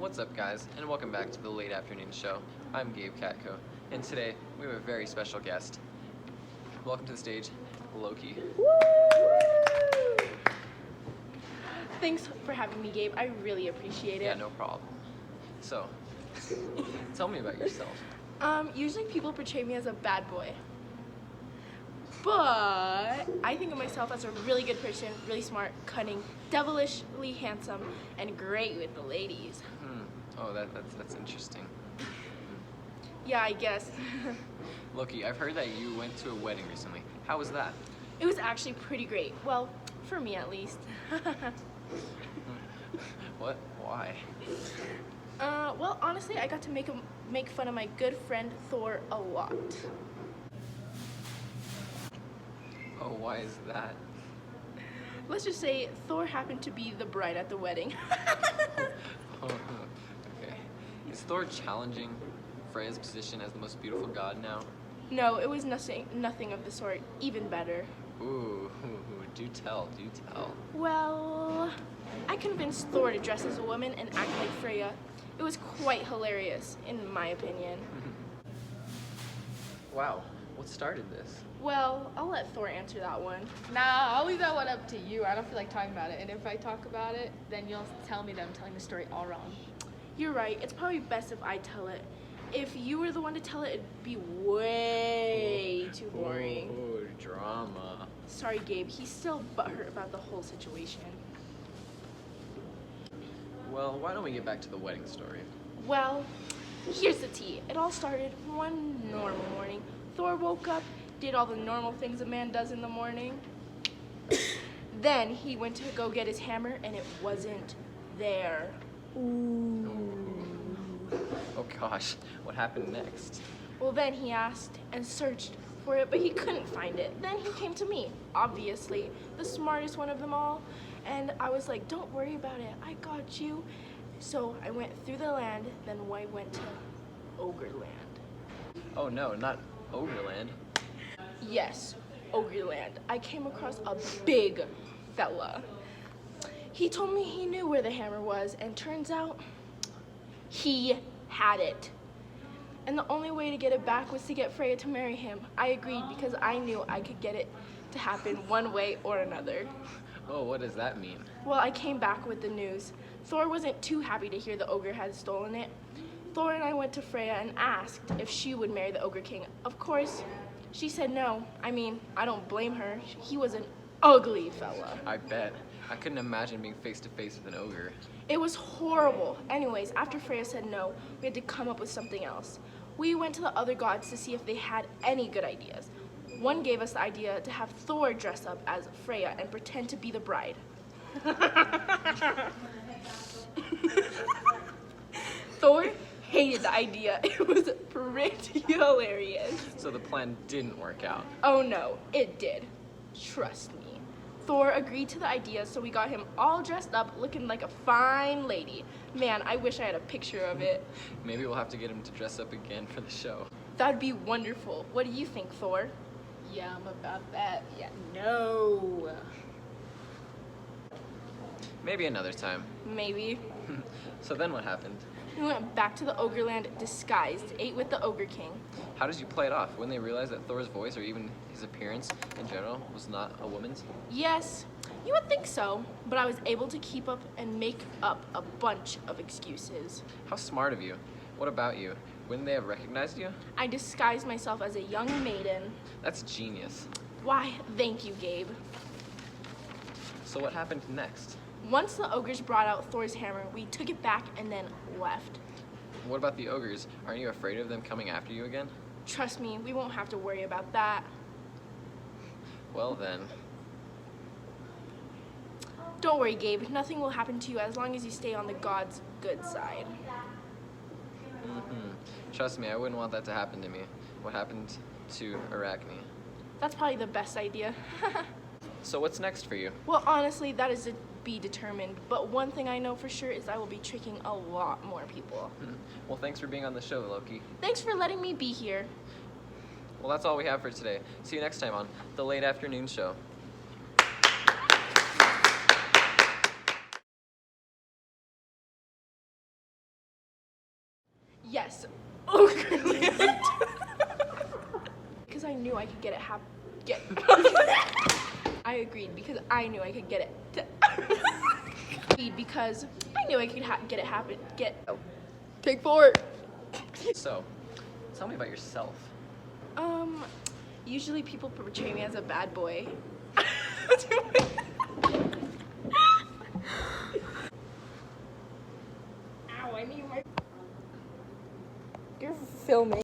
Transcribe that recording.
What's up, guys, and welcome back to the Late Afternoon Show. I'm Gabe Katko, and today we have a very special guest. Welcome to the stage, Loki. Thanks for having me, Gabe. I really appreciate it. Yeah, no problem. So, tell me about yourself. Usually people portray me as a bad boy. But I think of myself as a really good person, really smart, cunning, devilishly handsome, and great with the ladies. Oh, that's interesting. Yeah, I guess. Loki, I've heard that you went to a wedding recently. How was that? It was actually pretty great. Well, for me at least. What? Why? Well, honestly, I got to make fun of my good friend Thor a lot. Oh, why is that? Let's just say Thor happened to be the bride at the wedding. Oh, okay. Is Thor challenging Freya's position as the most beautiful god now? No, it was nothing of the sort. Even better. Ooh, do tell. Well, I convinced Thor to dress as a woman and act like Freya. It was quite hilarious, in my opinion. Wow, what started this? Well, I'll let Thor answer that one. Nah, I'll leave that one up to you. I don't feel like talking about it. And if I talk about it, then you'll tell me that I'm telling the story all wrong. You're right. It's probably best if I tell it. If you were the one to tell it, it'd be way too boring. Oh, drama. Sorry, Gabe. He's still butthurt about the whole situation. Well, why don't we get back to the wedding story? Well, here's the tea. It all started one normal morning. Thor woke up, did all the normal things a man does in the morning. Then he went to go get his hammer, and it wasn't there. Oh gosh, what happened next? Well, then he asked and searched for it, but he couldn't find it. Then he came to me, obviously, the smartest one of them all. And I was like, don't worry about it, I got you. So I went through the land, then I went to Ogreland. Oh no, not Ogreland. Yes, Ogreland. I came across a big fella. He told me he knew where the hammer was, and turns out he had it. And the only way to get it back was to get Freya to marry him. I agreed because I knew I could get it to happen one way or another. Oh, what does that mean? Well, I came back with the news. Thor wasn't too happy to hear the ogre had stolen it. Thor and I went to Freya and asked if she would marry the Ogre King. Of course, she said no. I mean, I don't blame her. He was an ugly fella. I bet. I couldn't imagine being face to face with an ogre. It was horrible. Anyways, after Freya said no, we had to come up with something else. We went to the other gods to see if they had any good ideas. One gave us the idea to have Thor dress up as Freya and pretend to be the bride. Thor hated the idea. It was pretty hilarious. So the plan didn't work out. Oh no, it did. Trust me. Thor agreed to the idea, so we got him all dressed up, looking like a fine lady. Man, I wish I had a picture of it. Maybe we'll have to get him to dress up again for the show. That'd be wonderful. What do you think, Thor? Yeah, I'm about that. Yeah, no. Maybe another time. Maybe. So then what happened? We went back to the Ogreland disguised, ate with the Ogre King. How did you play it off? When they realized that Thor's voice, or even his appearance in general, was not a woman's? Yes, you would think so, but I was able to keep up and make up a bunch of excuses. How smart of you. What about you? Wouldn't they have recognized you? I disguised myself as a young maiden. That's genius. Why, thank you, Gabe. So what happened next? Once the ogres brought out Thor's hammer, we took it back and then left. What about the ogres? Aren't you afraid of them coming after you again? Trust me, we won't have to worry about that. Well then. Don't worry, Gabe. Nothing will happen to you as long as you stay on the gods' good side. Trust me, I wouldn't want that to happen to me. What happened to Arachne? That's probably the best idea. So what's next for you? Well, honestly, that is to be determined. But one thing I know for sure is I will be tricking a lot more people. Well, thanks for being on the show, Loki. Thanks for letting me be here. Well, that's all we have for today. See you next time on The Late Afternoon Show. Yes, Ogreland. Because I knew I could get it I agreed because I knew I could get it. Because I knew I could get it happen. Take 4. So, tell me about yourself. Usually people portray me as a bad boy. Ow, I need my. You're filming.